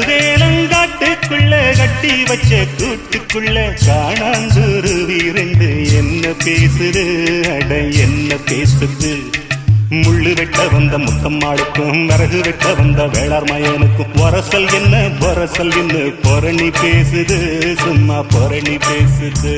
கருவேலங்காட்டுக்குள்ள கட்டி வச்ச கூட்டுக்குள்ள காணாந்துருவி ரெண்டு என்ன பேசுது அட என்ன பேசுது முள்ளு வெட்ட வந்த முத்தம்மாளுக்கும் விறகு வெட்ட வந்த வேளார் மயனுக்கும் வரசல் என்ன பொரணி பேசுது சும்மா பொரணி பேசுது